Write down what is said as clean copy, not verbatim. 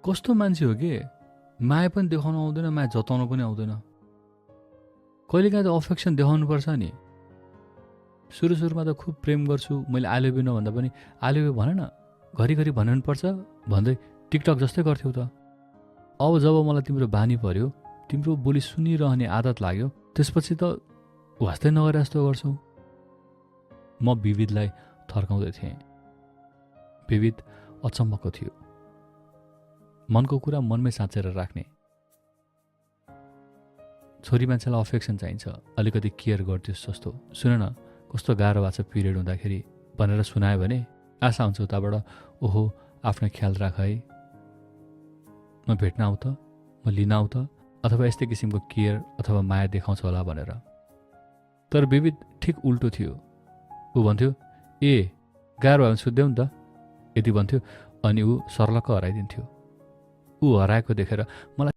कस्तो मान्छे हो कि माया पनि देखाउनु आउँदैन, माया जताउनु पनि आउँदैन। कहिलेकाहीँ त अफेक्सन देखाउनुपर्छ नि। सुरुमा त खुब प्रेम गर्छु, मैले आई लभ यु नभन्दा पनि आई लभ यु भन न, घरिघरि भन्नु पर्छ भन्दै टिकटक जस्तै गर्थ्यौ त। अब जब मलाई तिम्रो बानी पर्यो, तिम्रो बोली सुनिरहने आदत लाग्यो, त्यसपछि त वास्तै नगरे जस्तो गर्छौ। म विविधलाई थर्काउँदै थिएँ। विविध अचम्मको थियो। मनको कुरा मनमै साँचेर राख्ने। छोरी मान्छेलाई अफेक्सन चाहिन्छ, अलिकति केयर गरिदियोस् जस्तो। सुन न, कस्तो गाह्रो भएको छ पिरियड हुँदाखेरि भनेर सुनायो भने आशा हुन्छ उताबाट, ओहो आफ्नो ख्याल राख है, म भेट्न आउँ त, म लिन आउँ त, अथवा यस्तै किसिमको केयर अथवा माया देखाउँछ होला भनेर। तर विविध ठिक उल्टो थियो। ऊ भन्थ्यो, ए गाह्रो भयो भने सुत्देऊ नि त, यति भन्थ्यो। अनि ऊ सर्लक्क हराइदिन्थ्यो। ऊ हराएको देखेर मलाई